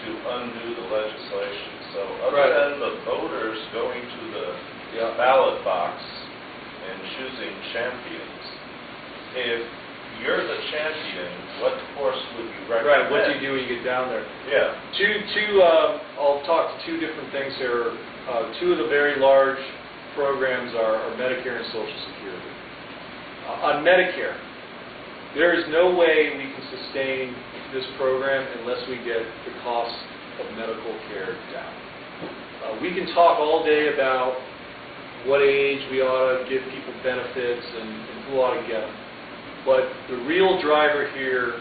to undo the legislation. So other than the voters going to the ballot box and choosing champions, if you're the champion, what course would you recommend? Right, what do you do when you get down there? Yeah. I'll talk to two different things here. Two of the very large programs are Medicare and Social Security. On Medicare, there is no way we can sustain this program unless we get the cost of medical care down. We can talk all day about what age we ought to give people benefits and who ought to get them. But the real driver here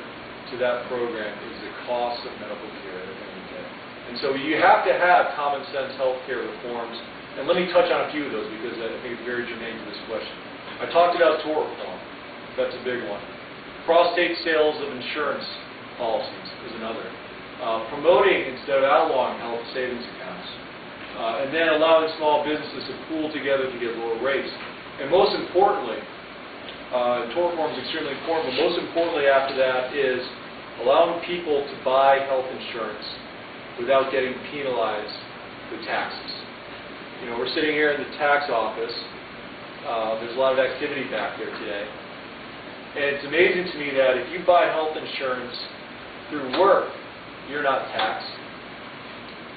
to that program is the cost of medical care that we get. And so you have to have common sense health care reforms. And let me touch on a few of those because I think it's very germane to this question. I talked about tort reform. That's a big one. Cross-state sales of insurance policies is another. Promoting instead of outlawing health savings accounts. And then allowing small businesses to pool together to get lower rates. And most importantly, tort reform is extremely important, but most importantly after that is allowing people to buy health insurance without getting penalized with taxes. You know, we're sitting here in the tax office. There's a lot of activity back there today. And it's amazing to me that if you buy health insurance through work, you're not taxed.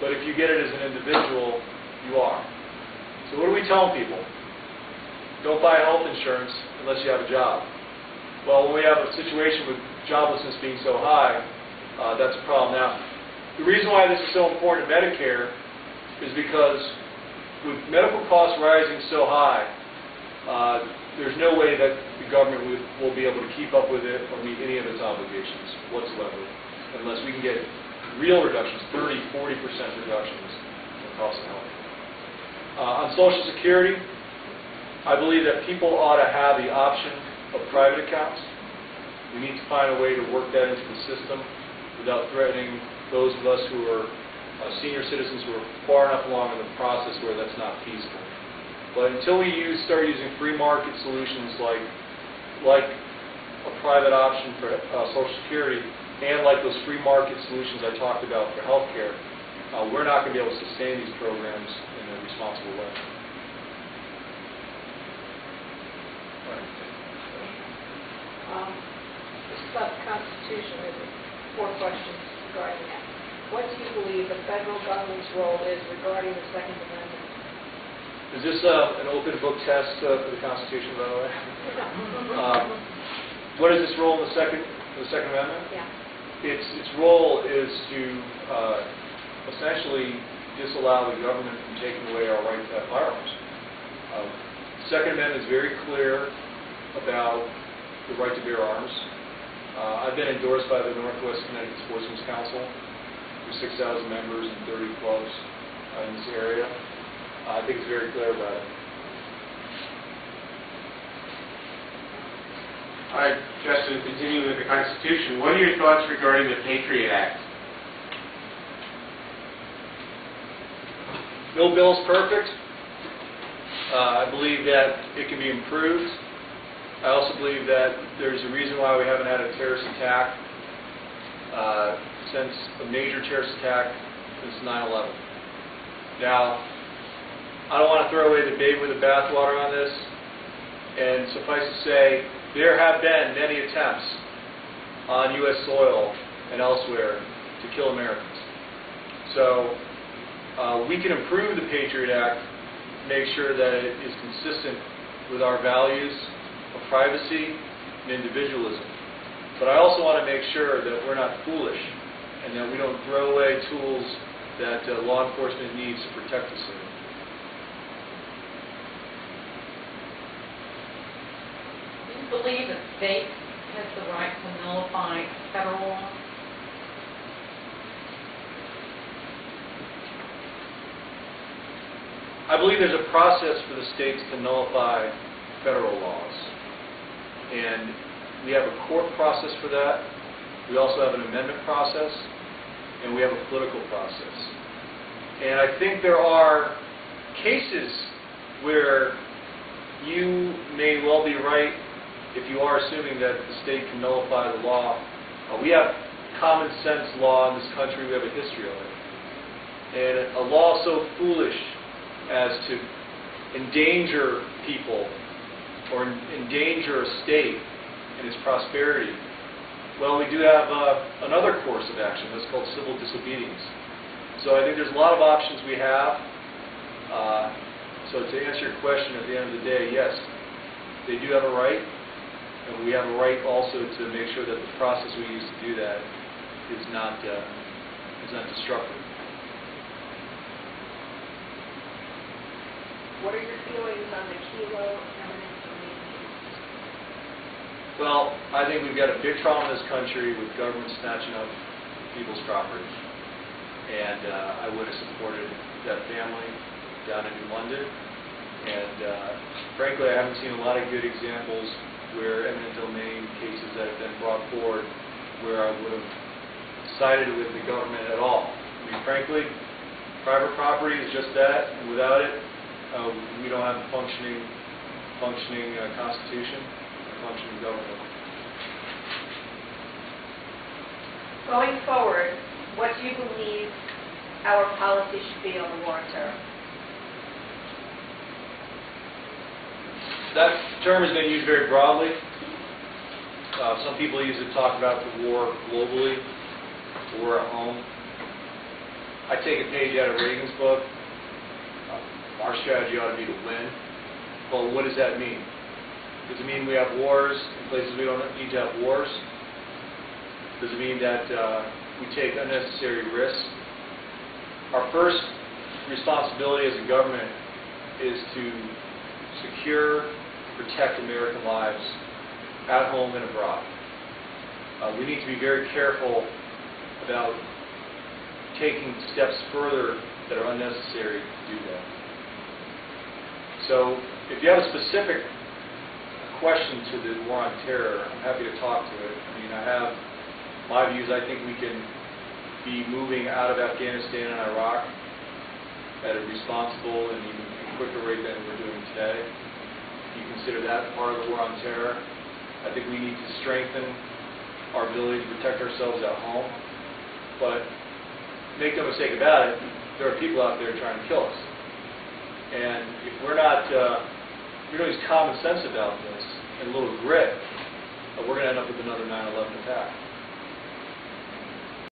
But if you get it as an individual, you are. So what are we telling people? Don't buy health insurance unless you have a job. Well, when we have a situation with joblessness being so high, that's a problem. Now, the reason why this is so important in Medicare is because with medical costs rising so high, there's no way that the government will be able to keep up with it or meet any of its obligations whatsoever unless we can get real reductions, 30, 40% reductions in the cost of health. On Social Security, I believe that people ought to have the option of private accounts. We need to find a way to work that into the system without threatening those of us who are senior citizens who are far enough along in the process where that's not feasible. But until we start using free market solutions like a private option for Social Security and like those free market solutions I talked about for health care, we're not going to be able to sustain these programs in a responsible way. This is about the Constitution. There's 4 questions regarding that. What do you believe the federal government's role is regarding the Second Amendment? Is this an open book test for the Constitution, by the way? What is its role in the Second Amendment? Yeah. Its role is to essentially disallow the government from taking away our right to have firearms. The Second Amendment is very clear about the right to bear arms. I've been endorsed by the Northwest Connecticut Sportsmen's Council. There's 6,000 members and 30 clubs in this area. I think it's very clear about it. All right, Justin, continuing with the Constitution, what are your thoughts regarding the Patriot Act? No bill is perfect. I believe that it can be improved. I also believe that there's a reason why we haven't had a terrorist attack since a major terrorist attack since 9/11. Now, I don't want to throw away the baby with the bathwater on this, and suffice to say, there have been many attempts on U.S. soil and elsewhere to kill Americans. So we can improve the Patriot Act, make sure that it is consistent with our values of privacy and individualism. But I also want to make sure that we're not foolish and that we don't throw away tools that law enforcement needs to protect us. Do you believe a state has the right to nullify federal law? I believe there's a process for the states to nullify federal laws. And we have a court process for that. We also have an amendment process. And we have a political process. And I think there are cases where you may well be right if you are assuming that the state can nullify the law. We have common sense law in this country. We have a history of it. And a law so foolish as to endanger people or endanger a state and its prosperity, well, we do have another course of action. That's called civil disobedience. So I think there's a lot of options we have. So to answer your question at the end of the day, yes, they do have a right, and we have a right also to make sure that the process we use to do that is not destructive. What are your feelings on the kilo eminent domain use? Well, I think we've got a big problem in this country with government snatching up people's property. And I would have supported that family down in New London. And frankly, I haven't seen a lot of good examples where eminent domain cases that have been brought forward where I would have sided with the government at all. I mean, frankly, private property is just that, and without it, we don't have a functioning Constitution, a functioning government. Going forward, what do you believe our policy should be on the war on terror? That term has been used very broadly. Some people use it to talk about the war globally, the war at home. I take a page out of Reagan's book. Our strategy ought to be to win. Well, what does that mean? Does it mean we have wars in places we don't need to have wars? Does it mean that we take unnecessary risks? Our first responsibility as a government is to secure, protect American lives at home and abroad. We need to be very careful about taking steps further that are unnecessary to do that. So, if you have a specific question to the war on terror, I'm happy to talk to it. I mean, I have my views. I think we can be moving out of Afghanistan and Iraq at a responsible and even quicker rate than we're doing today. You consider that part of the war on terror. I think we need to strengthen our ability to protect ourselves at home. But make no mistake about it, there are people out there trying to kill us. And if we're not use common sense about this and a little grit, we're going to end up with another 9/11 attack.